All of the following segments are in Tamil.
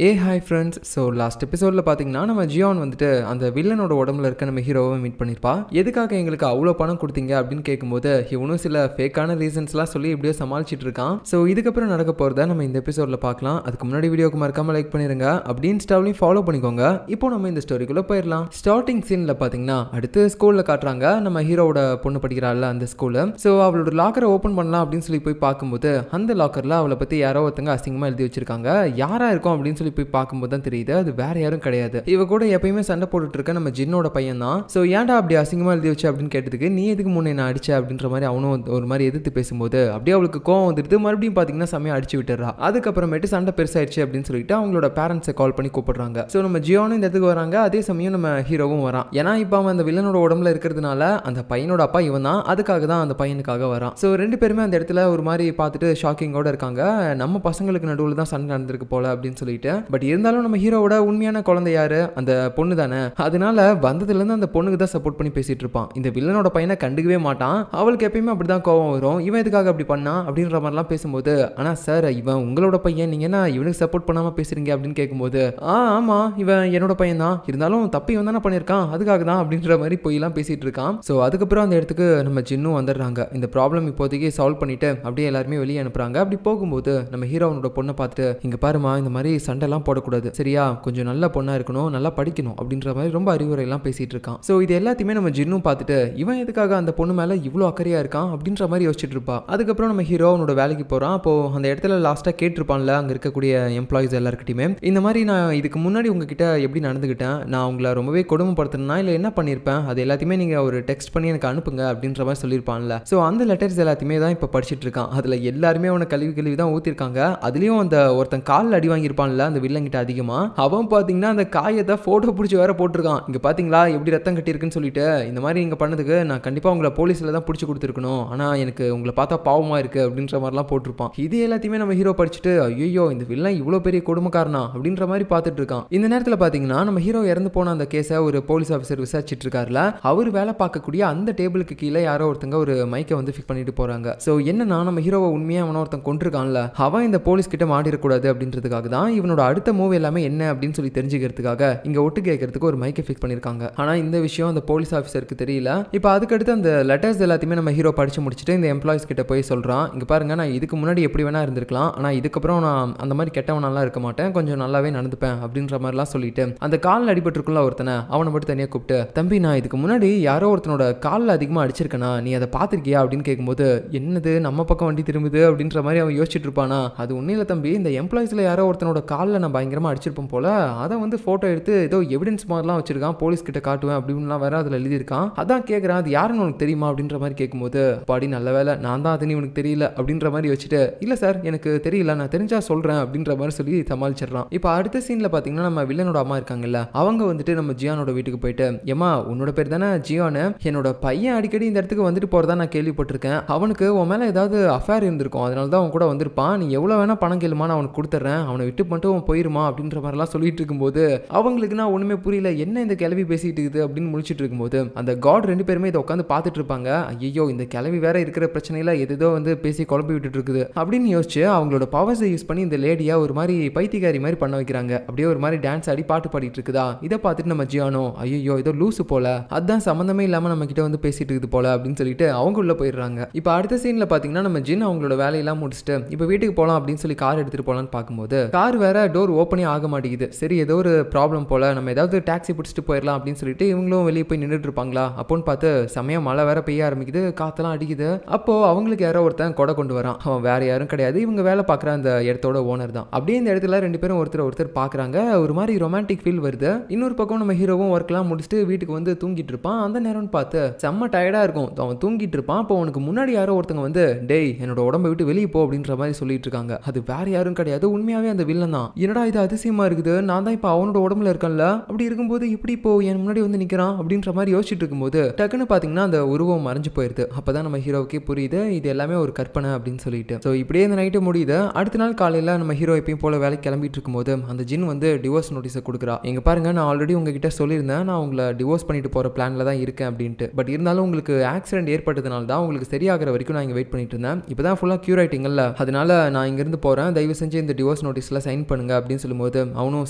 Hi friends. ஸோ லாஸ்ட் எபிசோடில் பார்த்தீங்கன்னா நம்ம ஜியான் வந்துட்டு அந்த வில்லனோட உடம்புல இருக்க நம்ம ஹீரோவை மீட் பண்ணியிருப்பா. எதுக்காக எங்களுக்கு அவ்வளோ பணம் கொடுத்தீங்க அப்படின்னு கேட்கும்போது இவனும் சில ஃபேக்கான ரீசன்ஸ்லாம் சொல்லி இப்படியோ சமாளிச்சிட்டு இருக்கான். ஸோ இதுக்கப்புறம் நடக்க போகிறத நம்ம இந்த எபிசோடில் பார்க்கலாம். அதுக்கு முன்னாடி வீடியோக்கு மறக்காம லைக் பண்ணிடுங்க, அப்படி இன்ஸ்டாவிலையும் ஃபாலோ பண்ணிக்கோங்க. இப்போ நம்ம இந்த ஸ்டோரிக்குள்ளே போயிடலாம். ஸ்டார்டிங் சீனில் பார்த்தீங்கன்னா அடுத்து ஸ்கூலில் காட்டுறாங்க. நம்ம ஹீரோவோட பொண்ணு படிக்கிறாள் அந்த ஸ்கூலு. ஸோ அவளோட லாக்கரை ஓப்பன் பண்ணலாம் அப்படின்னு சொல்லி போய் பார்க்கும்போது அந்த லாக்கரில் அவளை பற்றி யாரோ ஒருத்தங்க அசிங்கமாக எழுதி வச்சிருக்காங்க. யாராக இருக்கும் அப்படின்னு சொல்லி போய் பார்க்கும்போது தான் தெரியுது அது வேற யாரும் கிடையாது. இவ கூட எப்பயுமே சண்டை போட்டுட்டு இருக்க நம்ம ஜின்னோட பையன் தான். ஸோ ஏன்டா அப்படி அசிங்கமா எழுதி வச்சு அப்படின்னு கேட்டதுக்கு நீ எதுக்கு முன்னே நான் அடிச்ச அப்படின்ற மாதிரி அவனும் ஒரு மாதிரி எதிர்த்து பேசும்போது அப்படியே அவளுக்கு கோவம் வந்துடுது. மறுபடியும் பார்த்தீங்கன்னா செம்மையா அடிச்சு விட்டுறா. அதுக்கப்புறமேட்டு சண்டை பெருசாயிடுச்சு அப்படின்னு சொல்லிட்டு அவங்களோட பேரண்ட்ஸை கால் பண்ணி கூப்பிடுறாங்க. ஸோ நம்ம ஜியோனும் இந்த இடத்துக்கு வராங்க. அதே சமயம் நம்ம ஹீரோவும் வரான். ஏன்னா இப்போ அவன் அந்த வில்லனோட உடம்புல இருக்கிறதுனால அந்த பையனோட அப்பா இவன் தான். அதுக்காக தான் அந்த பையனுக்காக வரான். ஸோ ரெண்டு பேருமே அந்த இடத்துல ஒரு மாதிரி பார்த்துட்டு ஷாக்கிங்கோட இருக்காங்க. நம்ம பசங்களுக்கு நடுவில் தான் சண்டை நடந்திருக்கு போல அப்படின்னு சொல்லிட்டு. பட் இருந்தாலும் நம்ம ஹீரோவோட உண்மையான குழந்தை யாரு? அந்த பொண்ணு தானே. அதனால வந்ததுலேருந்து அந்த பொண்ணுக்கு தான் சப்போர்ட் பண்ணி பேசிட்டு இருப்பான். இந்த வில்லனோட பையனை கண்டுக்கவே மாட்டான். அவளுக்கு எப்பயுமே அப்படிதான் கோவம் வரும். இவன் எதுக்காக அப்படி பண்ணா அப்படின்ற மாதிரிலாம் பேசும்போது, ஆனா சார் இவன் உங்களோட பையன், நீங்க என்ன இவனுக்கு சப்போர்ட் பண்ணாம பேசுறீங்க அப்படின்னு கேட்கும்போது, ஆமா இவன் என்னோட பையன் தான், இருந்தாலும் தப்பு இவன் தானே பண்ணியிருக்கான், அதுக்காக தான் அப்படின்ற மாதிரி போயெல்லாம் பேசிட்டு இருக்கான். ஸோ அதுக்கப்புறம் அந்த இடத்துக்கு நம்ம ஜின்னும் வந்துடுறாங்க. இந்த ப்ராப்ளம் இப்போதைக்கு சால்வ் பண்ணிட்டு அப்படியே எல்லாருமே வெளியே அனுப்புறாங்க. அப்படி போகும்போது நம்ம ஹீரோனோட பொண்ணை பார்த்துட்டு, இங்க பாருமா இந்த மாதிரி சண்டைலாம் போடக்கூடாது சரியா, கொஞ்சம் நல்ல பொண்ணா இருக்கணும், நல்லா படிக்கணும் அப்படின்ற மாதிரி ரொம்ப அறிவுரை எல்லாம் பேசிட்டு இருக்கான். ஸோ இது எல்லாத்தையுமே நம்ம ஜின்னும் பார்த்துட்டு இவன் எதுக்காக அந்த பொண்ணு மேல இவ்வளோ அக்கறையா இருக்கான் அப்படின்ற மாதிரி யோசிச்சுட்டு இருப்பா. அதுக்கப்புறம் நம்ம ஹீரோ அவனோட வேலைக்கு போறான். அப்போ அந்த இடத்துல லாஸ்டா கேட்டிருப்பான்ல அங்க இருக்கக்கூடிய எம்ப்ளாயிஸ் எல்லாருக்கிட்டையுமே, இந்த மாதிரி நான் இதுக்கு முன்னாடி உங்ககிட்ட எப்படி நடந்துக்கிட்டேன், நான் உங்களை ரொம்பவே கொடுமைப்படுத்தினா இல்லை என்ன பண்ணியிருப்பேன், அது எல்லாத்தையுமே நீங்க ஒரு டெக்ஸ்ட் பண்ணி எனக்கு அனுப்புங்க அப்படின்ற மாதிரி சொல்லியிருப்பான்ல. ஸோ அந்த லெட்டர்ஸ் எல்லாத்தையுமே தான் இப்போ படிச்சுட்டு இருக்கான். அதுல எல்லாருமே அவனை கழுவி தான் ஊத்திருக்காங்க. அதுலயும் அந்த ஒருத்தன் காலில் அடி வாங்கியிருப்பான்ல அந்த வில்லங்கிட்ட அதிகமா, அவன் பார்த்தீங்கன்னா அந்த காயத்தை ஃபோட்டோ பிடிச்சி வேற போட்டிருக்கான். இங்கே பார்த்தீங்களா எப்படி ரத்தம் கட்டியிருக்குன்னு சொல்லிட்டு, இந்த மாதிரி இங்கே பண்ணதுக்கு நான் கண்டிப்பாக உங்களை போலீஸில் தான் பிடிச்சி கொடுத்துருக்கணும், ஆனால் எனக்கு உங்களை பார்த்தா பாவமாக இருக்குது அப்படின்ற மாதிரிலாம் போட்டிருப்பான். இது எல்லாத்தையுமே நம்ம ஹீரோ படிச்சுட்டு ஐயோ இந்த வில்லன் இவ்வளோ பெரிய கொடுமைக்காரனா அப்படின்ற மாதிரி பார்த்துட்டு இருக்கான். இந்த நேரத்தில் பார்த்தீங்கன்னா நம்ம ஹீரோ இறந்து போன அந்த கேஸை ஒரு போலீஸ் ஆஃபீஸர் விசாரிச்சுட்டு இருக்காருல, அவர் வேலை பார்க்கக்கூடிய அந்த டேபிளுக்கு கீழே யாரோ ஒருத்தங்க ஒரு மைக்கை வந்து ஃபிக்ஸ் பண்ணிட்டு போகிறாங்க. ஸோ என்னன்னா நம்ம ஹீரோவை உண்மையாக அவனை ஒருத்தன் கொண்டிருக்கான்ல, அவன் இந்த போலீஸ் கிட்ட மாட்டிடக்கூடாது அப்படின்றதுக்காக தான் இவனோட அடுத்த மூவ் எல்லாமே என்ன அப்படின்னு சொல்லி தெரிஞ்சுக்கிறதுக்காக இங்க ஒட்டு கேட்கறதுக்கு ஒரு மைக்கை ஃபிக்ஸ் பண்ணிருக்காங்க. ஆனா இந்த விஷயம் அந்த போலீஸ் ஆஃபீஸருக்கு தெரியல. இப்போ அதுக்கடுத்து அந்த லெட்டர்ஸ் எல்லாத்தையுமே நம்ம ஹீரோ படிச்சு முடிச்சுட்டு இந்த எம்ப்ளாயிஸ் கிட்ட போய் சொல்றான், இங்க பாருங்க நான் இதுக்கு முன்னாடி எப்படி வேணா இருந்திருக்கலாம், ஆனா இதுக்கப்புறம் நான் அந்த மாதிரி கெட்டவனாலாம் இருக்க மாட்டேன், கொஞ்சம் நல்லாவே நடந்துப்பேன் அப்படின்ற மாதிரிலாம் சொல்லிட்டு அந்த காலில் அடிபட்டிருக்குள்ள ஒருத்தனை அவனை மட்டும் தனியாக கூப்பிட்டு, தம்பி நான் இதுக்கு முன்னாடி யாரோ ஒருத்தனோட காலில் அதிகமாக அடிச்சிருக்கேனா, நீ அதை பார்த்துருக்கியா அப்படின்னு கேட்கும்போது, என்னது நம்ம பக்கம் வண்டி திரும்புது அப்படின்ற மாதிரி அவன் யோசிச்சுட்டு இருப்பானா. அது ஒன்றும் இல்லை தம்பி, இந்த எம்ப்ளாயிஸ்ல யாரோ ஒருத்தனோட காலில் நான் பயங்கரமாக அடிச்சிருப்பேன் போல, அதை வந்து ஃபோட்டோ எடுத்து ஏதோ எவிடன்ஸ் மாதிரிலாம் வச்சிருக்கான், போலீஸ் கிட்ட காட்டுவேன் அப்படின்லாம் வேற அதில் எழுதியிருக்கான். அதான் கேட்குறான் அது யாருன்னு உனக்கு தெரியுமா அப்படின்ற மாதிரி கேட்கும்போது, பாடி நல்ல வேலை நான் தான் அது உனக்கு தெரியல அப்படின்ற மாதிரி வச்சுட்டு, இல்லை சார் எனக்கு தெரியல, நான் தெரிஞ்சா சொல்கிறேன் அப்படின்ற மாதிரி சொல்லி சமாளிச்சிடறான். இப்போ அடுத்த சீனில் பார்த்தீங்கன்னா நம்ம வில்லனோட அம்மா இருக்காங்கல்ல, அவங்க வந்துட்டு நம்ம ஜியானோட வீட்டுக்கு போயிட்டு, ஏமா உன்னோட பேர் தானே ஜியானு, என்னோட பையன் அடிக்கடி இந்த இடத்துக்கு வந்துட்டு போகிறதா நான் கேள்விப்பட்டிருக்கேன், அவனுக்கு உன் மேலே ஏதாவது அஃபேர் இருந்திருக்கும், அதனால தான் அவன் கூட வந்திருப்பான், நீ எவ்வளோ வேணா பணம் கேளுமா நான் அவனுக்கு கொடுத்துட்றேன், அவனை விட்டு மட்டும் போயிருமா அப்படின்ற மாதிரிலாம் சொல்லிட்டு இருக்கும்போது அவங்களுக்கு நான் ஒண்ணுமே புரியல, என்ன இந்த கிளவி பேசிட்டு இருக்குது அப்படின்னு முடிச்சிட்டு இருக்கும்போது அந்த காட் ரெண்டு பேருமே இதை உட்காந்து பார்த்துட்டு இருப்பாங்க. ஐயோ இந்த கிளவி வேற இருக்கிற பிரச்சனையில எதோ வந்து பேசி குழப்பி விட்டுட்டு இருக்குது அப்படின்னு யோசிச்சு அவங்களோட பவர்ஸை யூஸ் பண்ணி இந்த லேடியா ஒரு மாதிரி பைத்தியக்காரி மாதிரி பண்ண வைக்கிறாங்க. அப்படியே ஒரு மாதிரி டான்ஸ் ஆடி பாட்டு பாடிட்டு இருக்குதா. இதை பார்த்துட்டு நம்ம ஜியானோ ஐயோ ஏதோ லூசு போல, அதான் சம்மந்தமே இல்லாம நம்ம கிட்ட வந்து பேசிட்டு இருக்குது போல அப்படின்னு சொல்லிட்டு அவங்க உள்ள போயிடுறாங்க. இப்போ அடுத்த சீன்ல பாத்தீங்கன்னா நம்ம ஜின் அவங்களோட வேலையெல்லாம் முடிச்சுட்டு இப்போ வீட்டுக்கு போகலாம் அப்படின்னு சொல்லி கார் எடுத்துட்டு போகலான்னு பார்க்கும்போது கார் வேற டோர் ஓப்பனே ஆக மாட்டேங்குது. சரி ஏதோ ஒரு ப்ராப்ளம் போல, நம்ம ஏதாவது டாக்ஸி பிடிச்சிட்டு போயிடலாம் அப்படின்னு சொல்லிட்டு இவங்களும் வெளியே போய் நின்றுட்டு இருப்பாங்களா. அப்போன்னு பார்த்து செமையா மழை வேற பெய்ய ஆரம்பிக்குது, காத்தெல்லாம் அடிக்குது. அப்போ அவங்களுக்கு யாரோ ஒருத்தன் கொடை கொண்டு வரான். அவன் வேற யாரும் கிடையாது, இவங்க வேலை பார்க்குற அந்த இடத்தோட ஓனர் தான். அப்படியே இந்த இடத்துல ரெண்டு பேரும் ஒருத்தர் பார்க்குறாங்க. ஒரு மாதிரி ரொமான்டிக் ஃபீல் வருது. இன்னொரு பக்கம் நம்ம ஹீரோவும் ஒர்க்லாம் முடிச்சுட்டு வீட்டுக்கு வந்து தூங்கிட்டு இருப்பான். அந்த நேரம்னு பார்த்து செம்ம டயர்டா இருக்கும், அவன் தூங்கிட்டு இருப்பான். அப்போ அவனுக்கு முன்னாடி யாரோ ஒருத்தங்க வந்து டேய் என்னோட உடம்பை விட்டு வெளியே போ அப்படின்ற மாதிரி சொல்லிட்டு இருக்காங்க. அது வேற யாரும் கிடையாது, உண்மையாவே அந்த வில்லன் தான். என்னடா இது அதிசயமா இருக்குது, நான் தான் இப்போ அவனோட உடம்புல இருக்கேன்ல, அப்படி இருக்கும்போது இப்படி இப்போ என் முன்னாடி வந்து நிற்கிறான் அப்படின்ற மாதிரி யோசிச்சுட்டு இருக்கும்போது டக்குன்னு பார்த்தீங்கன்னா அந்த உருவம் மறைஞ்சு போயிருது. அப்பதான் நம்ம ஹீரோவுக்கே புரியுது இது எல்லாமே ஒரு கற்பனை அப்படின்னு சொல்லிட்டு. ஸோ இப்படியே இந்த நைட்டு முடியுது. அடுத்த நாள் காலையில் நம்ம ஹீரோ எப்பயும் போல வேலைக்கு கிளம்பிட்டு இருக்கும்போது அந்த ஜின் வந்து டிவோர்ஸ் நோட்டீஸை கொடுக்குறா. எங்க பாருங்க நான் ஆல்ரெடி உங்ககிட்ட சொல்லியிருந்தேன் நான் உங்களை டிவோர்ஸ் பண்ணிட்டு போற பிளான்ல தான் இருக்கேன் அப்படின்ட்டு. பட் இருந்தாலும் உங்களுக்கு ஆக்சிடென்ட் ஏற்பட்டதுனால தான் உங்களுக்கு சரியாகிற வரைக்கும் நான் இங்கே வெயிட் பண்ணிட்டு இருந்தேன். இப்போ தான் ஃபுல்லாக க்யூர் ஆயிட்டீங்கல்ல, அதனால நான் இங்கிருந்து போறேன், தயவு செஞ்சு இந்த டிவோர்ஸ் நோட்டீஸ்ல சைன் பண்ணுங்க பண்ணிட்டாங்க அப்படின்னு சொல்லும்போது அவனும்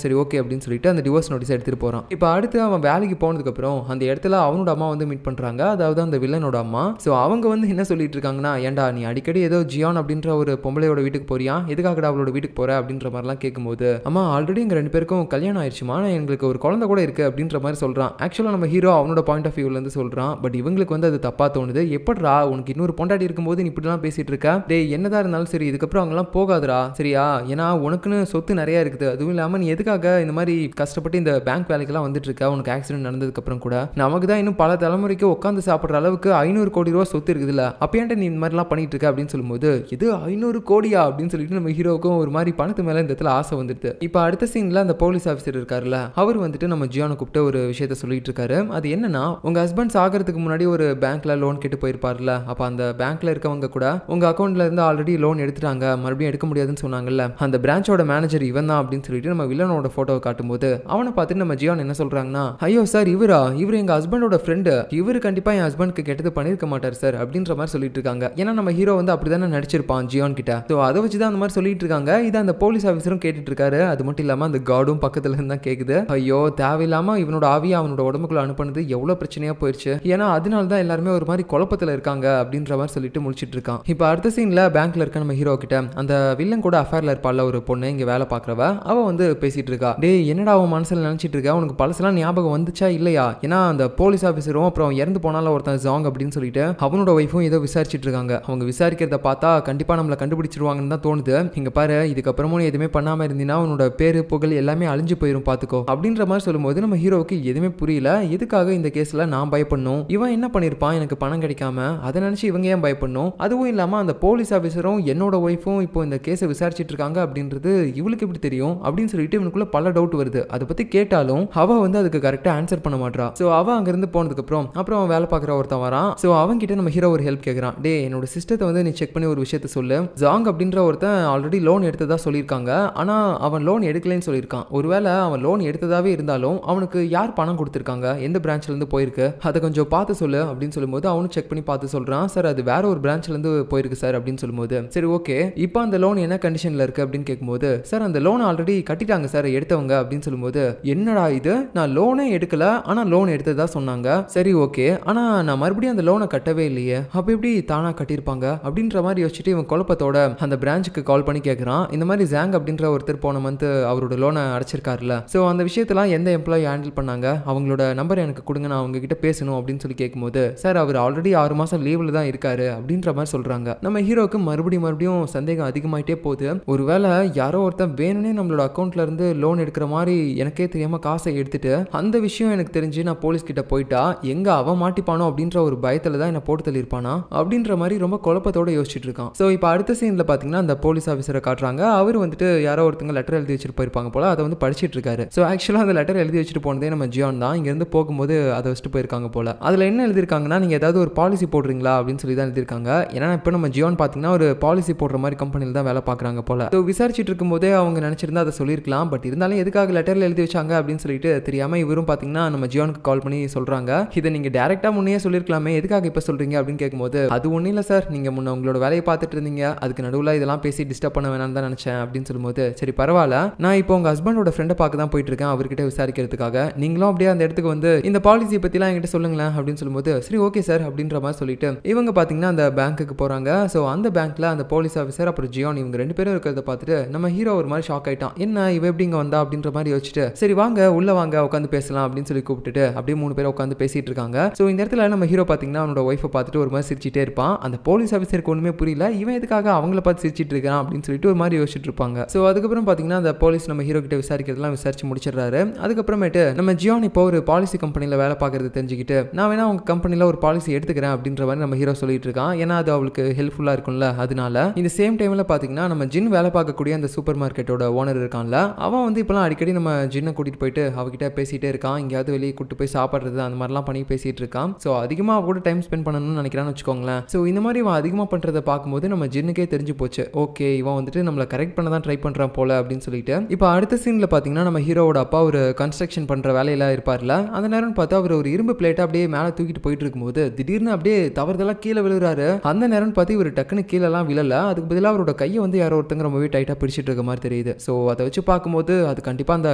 சரி ஓகே அப்படின்னு சொல்லிட்டு அந்த டிவோர்ஸ் நோட்டீஸ் எடுத்துட்டு போறான். இப்போ அடுத்து அவன் வேலைக்கு போனதுக்கு அப்புறம் அந்த இடத்துல அவனோட அம்மா வந்து மீட் பண்றாங்க, அதாவது அந்த வில்லனோட அம்மா. ஸோ அவங்க வந்து என்ன சொல்லிட்டு இருக்காங்கன்னா, ஏன்டா நீ அடிக்கடி ஏதோ ஜியான் அப்படின்ற ஒரு பொம்பளையோட வீட்டுக்கு போறியா, எதுக்காகடா அவளோட வீட்டுக்கு போற அப்படின்ற மாதிரிலாம் கேட்கும்போது, அம்மா ஆல்ரெடி எங்க 2 பேருக்கும் கல்யாணம் ஆயிடுச்சுமா, எங்களுக்கு ஒரு குழந்தை கூட இருக்கு அப்படின்ற மாதிரி சொல்றான். ஆக்சுவலா நம்ம ஹீரோ அவனோட பாயிண்ட் ஆஃப் வியூல இருந்து சொல்றான். பட் இவங்களுக்கு வந்து அது தப்பா தோணுது. எப்படிடா உனக்கு இன்னொரு பொண்டாட்டி இருக்கும்போது நீ இப்படிலாம் பேசிட்டு இருக்க, டேய் என்னதான் இருந்தாலும் சரி இதுக்கப்புறம் அங்கெல்லாம் போகாதடா சரியா, ஏன்னா உனக்குன்னு சொத்து நிறைய இருக்குது, அதுவும் இல்லாம நீ எதுக்காக இந்த மாதிரி கஷ்டப்பட்டு இந்த பேங்க் வேலைக்கெல்லாம் வந்துட்டு இருக்க, உனக்கு ஆக்சிடென்ட் நடந்ததுக்கு அப்புறம் கூட நமக்கு தான் இன்னும் பல தலைமுறைக்கு உட்காந்து சாப்பிடுற அளவுக்கு 500 கோடி ரூபா சொத்து இருக்குதுல்ல, அப்பேன்ட்டு நீ இந்த மாதிரிலாம் பண்ணிட்டு இருக்க அப்படின்னு சொல்லும்போது, இது 500 கோடியா அப்படின்னு சொல்லிட்டு நம்ம ஹீரோவுக்கும் ஒரு மாதிரி பணத்து மேல இந்த இடத்துல ஆசை வந்துடுது. இப்போ அடுத்த சீன்ல அந்த போலீஸ் ஆஃபீஸர் இருக்காருல்ல, அவர் வந்துட்டு நம்ம ஜியானை கூப்பிட்டு ஒரு விஷயத்த சொல்லிட்டு இருக்காரு. அது என்னன்னா, உங்க ஹஸ்பண்ட் சாகிறதுக்கு முன்னாடி ஒரு பேங்க்ல லோன் கேட்டு போயிருப்பாருல, அப்ப அந்த பேங்க்ல இருக்கவங்க கூட உங்க அக்கௌண்ட்ல இருந்து ஆல்ரெடி லோன் எடுத்துட்டாங்க, மறுபடியும் எடுக்க முடியாதுன்னு சொன்னாங்கல்ல, அந்த பிரான்ச்சோட மேனேஜர் இவன் தான் அப்படின்னு சொல்லிட்டு நம்ம வில்லனோட போட்டோவை காட்டும்போது அவனை பார்த்துட்டு நம்ம ஜியான் என்ன சொல்றாங்கன்னா, ஐயோ சார் இவர் எங்க ஹஸ்பண்டோட ஃப்ரெண்டு, இவரு கண்டிப்பா என் ஹஸ்பண்டுக்கு கெட்டது பண்ணிருக்க மாட்டார் சார் அப்படின்ற மாதிரி சொல்லிட்டு இருக்காங்க. ஏன்னா நம்ம ஹீரோ வந்து அப்படிதானே நடிச்சிருப்பான் ஜியான் கிட்ட. ஸோ அதை வச்சுதான் அந்த மாதிரி சொல்லிட்டு இருக்காங்க. இதை அந்த போலீஸ் ஆஃபீஸரும் கேட்டுட்டு இருக்காரு. அது மட்டும் இல்லாம அந்த கார்டும் பக்கத்துல இருந்து தான் கேக்குது. ஐயோ தேவையில்லாம இவனோட ஆவியை அவனோட உடம்புக்குள்ள அனுப்புனது எவ்வளவு பிரச்சனையா போயிடுச்சு, ஏன்னா அதனால தான் எல்லாருமே ஒரு மாதிரி குழப்பத்துல இருக்காங்க அப்படின்ற மாதிரி சொல்லிட்டு முடிச்சிட்டு இருக்கான். இப்போ அடுத்த சீன்ல பேங்க்ல இருக்க நம்ம ஹீரோ கிட்ட அந்த வில்லன் கூட அஃபேர்ல இருப்பால ஒரு பொண்ணு இங்க வேலை பாக்குறவ, அவ வந்து பேசிட்டு இருக்கா. டேய் என்னடா அவன் மனசுல நினைச்சிட்டு இருக்க, உனக்கு பழசெல்லாம் ஞாபகம் வந்துச்சா இல்லையா, ஏன்னா அந்த போலீஸ் ஆஃபீஸரும் அப்புறம் இறந்து போனால ஒருத்தன் ஜாங் அப்படின்னு சொல்லிட்டு அவனோட ஒய்ஃபும் ஏதோ விசாரிச்சுட்டு இருக்காங்க. அவங்க விசாரிக்கிறத பார்த்தா கண்டிப்பா நம்மள கண்டுபிடிச்சிருவாங்கன்னு தான் தோணுது. இங்க பாரு இதுக்கப்புறமும் எதுவுமே பண்ணாம இருந்தீங்கன்னா உன்னோட பேரு புகழ் எல்லாமே அழிஞ்சு போயிரும் பாத்துக்கோ அப்படின்ற மாதிரி சொல்லும்போது நம்ம ஹீரோவுக்கு எதுவுமே புரியல. எதுக்காக இந்த கேஸ்ல நான் பயப்படணும், இவன் என்ன பண்ணிருப்பான் எனக்கு பணம் கிடைக்காம, அதை நினைச்சு இவங்க ஏன் பயப்படணும், அதுவும் இல்லாம அந்த போலீஸ் ஆஃபீஸரும் என்னோட ஒய்ஃபும் இப்போ இந்த கேஸை விசாரிச்சுட்டு இருக்காங்க அப்படின்றது இவளுக்கு எப்படி தெரியும் அப்படின்னு சொல்லிட்டு இவனுக்குள்ள பல டவுட் வருது. அதை பத்தி கேட்டாலும் அவ வந்து அதுக்கு கரெக்டா ஆன்சர் பண்ண மாட்டா. சோ அவ அங்க இருந்து போனதுக்கு அப்புறம் வேலை பார்க்குற ஒருத்தன் வரான். சோ அவங்க கிட்ட நம்ம ஹீரோ ஒரு ஹெல்ப் கேட்கறான். டே என்னோட சிஸ்டத்தை வந்து நீ செக் பண்ணி ஒரு விஷயத்த சொல்லு, ஜாங் அப்படின்ற ஒருத்தன் ஆல்ரெடி லோன் எடுத்ததா சொல்லியிருக்காங்க, ஆனா அவன் லோன் எடுக்கலன்னு சொல்லியிருக்கான். ஒருவேளை அவன் லோன் எடுத்ததாவே இருந்தாலும் அவனுக்கு யார் பணம் கொடுத்திருக்காங்க, எந்த பிரான்ச்ல இருந்து போயிருக்கு, அதை கொஞ்சம் பார்த்து சொல்லு அப்படின்னு சொல்லும்போது அவனும் செக் பண்ணி பார்த்து சொல்றான். சார் அது வேற ஒரு பிரான்ச்ல இருந்து போயிருக்கு சார் அப்படின்னு சொல்லும்போது, சரி ஓகே இப்போ அந்த லோன் என்ன கண்டிஷன்ல இருக்கு அப்படின்னு கேட்கும்போது, சார் அந்த லோன் ஆல்ரெடி கட்டிட்டாங்க சார் எடுத்தவங்க அப்படின்னு சொல்லும்போது, என்னடா இது நான் லோனே எடுக்கல ஆனா லோன் எடுத்ததா சொன்னாங்க, சரி ஓகே ஆனா நான் மறுபடியும் அந்த லோனை கட்டவே இல்லையே, அப்ப எப்படி தானா கட்டியிருப்பாங்க அப்படின்ற மாதிரி யோசிச்சுட்டு இவன் குழப்பத்தோட அந்த பிரான்ச்சுக்கு கால் பண்ணி கேட்கறான். இந்த மாதிரி ஜாங் அப்படின்ற ஒருத்தர் போன மந்த் அவரோட லோனை அடைச்சிருக்காருல, ஸோ அந்த விஷயத்தெல்லாம் எந்த எம்ப்ளாயி ஹேண்டில் பண்ணாங்க, அவங்களோட நம்பர் எனக்கு கொடுங்க நான் அவங்க கிட்ட பேசணும் அப்படின்னு சொல்லி கேட்கும்போது, சார் அவர் ஆல்ரெடி 6 மாசம் லீவ்ல தான் இருக்காரு அப்படின்ற மாதிரி சொல்றாங்க. நம்ம ஹீரோக்கு மறுபடியும் சந்தேகம் அதிகமாயிட்டே போகுது. ஒருவேளை யாரோ ஒருத்தன் வேணும்னே நம்மளோட அக்கௌண்ட்ல இருந்து லோன் எடுக்கிற மாதிரி எனக்கே தெரியாம காசை எடுத்துட்டு அந்த விஷயம் எனக்கு தெரிஞ்சு நான் போலீஸ் கிட்ட போயிட்டா எங்க அவன் மாட்டிப்பானோ அப்படின்ற ஒரு பயத்துல தான் என்ன போட்டு தள்ளியிருப்பானா அப்படின்ற மாதிரி ரொம்ப குழப்பத்தோட யோசிச்சுட்டு இருக்கான். ஸோ இப்போ அடுத்த சீன்ல பாத்தீங்கன்னா அந்த போலீஸ் ஆஃபீஸரை காட்டுறாங்க. அவர் வந்துட்டு யாரோ ஒருத்தங்க லெட்டர் எழுதி வச்சுட்டு போயிருப்பாங்க போல, அதை வந்து படிச்சிட்டு இருக்காரு. ஸோ ஆக்சுவலா அந்த லெட்டர் எழுதி வச்சுட்டு போனதே நம்ம ஜியான் தான். இங்க இருந்து போகும்போது அதை வச்சுட்டு போயிருக்காங்க போல. அதுல என்ன எழுதிருக்காங்கன்னா, நீங்க ஏதாவது ஒரு பாலிசி போடுறீங்களா அப்படின்னு சொல்லி தான் எழுதிருக்காங்க. ஏன்னா இப்போ நம்ம ஜியான் பாத்தீங்கன்னா ஒரு பாலிசி போடுற மாதிரி கம்பெனில தான் வேலை பாக்குறாங்க போல. ஸோ விசாரிச்சுட்டு இருக்கும் போதே அவங்க நினைச்சிருந்தா அதை சொல்லிருக்கலாம். பட் இருந்தாலும் எதுக்காக லெட்டர்ல எழுதி வச்சாங்க அப்படின்னு சொல்லிட்டு தெரியாம இவரும் பாத்தீங்கன்னா நம்ம ஜியானுக்கு கால் பண்ணி சொல்றாங்க, இதை நீங்க டைரக்டா முன்னே சொல்லிருக்கலாமே, எதுக்காக இப்ப சொல்றீங்க அப்படின்னு கேட்கும்போது, அது ஒன்றும் இல்லை சார், நீங்க முன்ன உங்களோட வேலையை பார்த்துட்டு இருந்தீங்க, அதுக்கு நடுவில் இதெல்லாம் பேசி டிஸ்டர்ப் பண்ண வேணாம்னு தான் நினைச்சேன் அப்படின்னு சொல்லும்போது, சரி பரவாயில்ல நான் இப்போ உங்க ஹஸ்பண்டோட ஃப்ரெண்டை பார்க்க தான் போயிட்டு இருக்கேன், அவர்கிட்ட விசாரிக்கிறதுக்காக, நீங்களும் அப்படியே அந்த இடத்துக்கு வந்து இந்த பாலிசியை பத்திலாம் என்கிட்ட சொல்லுங்களேன் அப்படின்னு சொல்லும்போது, சரி ஓகே சார் அப்படின்ற மாதிரி சொல்லிட்டு இவங்க பாத்தீங்கன்னா அந்த பேங்க்குக்கு போறாங்க. ஸோ அந்த பேங்க்ல அந்த போலீஸ் ஆஃபீஸர் அப்புறம் ஜியான் இவங்க 2 பேரும் இருக்கிறத பார்த்துட்டு நம்ம ஹீரோ ஒரு மாதிரி ஷாக் ஆயிட்டான். என்ன இவ எப்படி இங்க வந்தா அப்படின்ற மாதிரி யோசிச்சுட்டு, சரி வாங்க உள்ள வாங்க உட்காந்து பேசலாம் அப்படின்னு சொல்லி கூப்பிட்டுட்டு அப்படியே 3 பேரும் உட்காந்து பேசிட்டு இருக்காங்க. ஸோ இந்த இடத்துல நம்ம ஹீரோ பாத்தீங்கன்னா அவனோட ஒய்ஃபை பார்த்துட்டு ஒரு மாதிரி சிரிச்சிட்டே இருப்பான். அந்த போலீஸ் ஆஃபீஸருக்கு ஒண்ணுமே புரியல, இவன் எதுக்காக அவங்கள பார்த்து சிரிச்சிட்டு இருக்கான் அப்படின்னு சொல்லிட்டு ஒரு மாதிரி யோசிச்சுட்டு இருப்பாங்க. ஸோ அதுக்கப்புறம் பாத்தீங்கன்னா அந்த போலீஸ் நம்ம ஹீரோ கிட்ட விசாரிக்கிறதுலாம் விசாரிச்சு முடிச்சிடறாரு. அதுக்கப்புறமேட்டு நம்ம ஜியான் இப்போ ஒரு பாலிசி கம்பெனில வேலை பார்க்கறது தெரிஞ்சுக்கிட்டு, நான் வேணா உங்க கம்பெனில ஒரு பாலிசி எடுத்துக்கிறேன் அப்படின்ற மாதிரி நம்ம ஹீரோ சொல்லிட்டு இருக்கான். ஏன்னா அது அவளுக்கு ஹெல்ப்ஃபுல்லா இருக்கும்ல அதனால. இந்த சேம் டைம்ல பாத்தீங்கன்னா நம்ம ஜின் வேலை பார்க்கக்கூடிய அந்த சூப்பர் மார்க்கெட்டோட ஓனர் இருக்கான்ல, அவன் வந்து இப்பெல்லாம் அடிக்கடி நம்ம ஜின்னை கூட்டிட்டு போயிட்டு அவகிட்ட பேசிட்டே இருக்கான். எங்கேயாவது வெளியே கூட்டு போய் சாப்பிடுறது அந்த மாதிரிலாம் பண்ணி பேசிட்டு இருக்கான். ஸோ அதிகமாக அவ கூட டைம் ஸ்பெண்ட் பண்ணணும்னு நினைக்கிறான்னு வச்சுக்கோங்களேன். ஸோ இந்த மாதிரி இவன் அதிகமாக பண்றதை பார்க்கும்போது நம்ம ஜின்னுக்கே தெரிஞ்சு போச்சு, ஓகே இவன் வந்துட்டு நம்மளை கரெக்ட் பண்ண தான் ட்ரை பண்றான் போல அப்படின்னு சொல்லிட்டு. இப்போ அடுத்த சீன்ல பாத்தீங்கன்னா நம்ம ஹீரோவோட அப்பா ஒரு கன்ஸ்ட்ரக்ஷன் பண்ற வேலையில இருப்பார்ல, அந்த நேரம் பார்த்தா அவர் ஒரு இரும்பு பிளேட்டை அப்படியே மேலே தூக்கிட்டு போயிட்டு இருக்கும்போது திடீர்னு அப்படியே தவறுதெல்லாம் கீழே விழுறாரு. அந்த நேரம் பார்த்து இவர் டக்குன்னு கீழெல்லாம் விழல, அதுக்கு பதிலாக அவரோட கையை வந்து யாரோ ஒருத்தங்க ரொம்பவே டைட்டா பிடிச்சிட்டு இருக்க மாதிரி தெரியுது. செய்யுது. ஸோ அதை வச்சு பார்க்கும்போது அது கண்டிப்பாக அந்த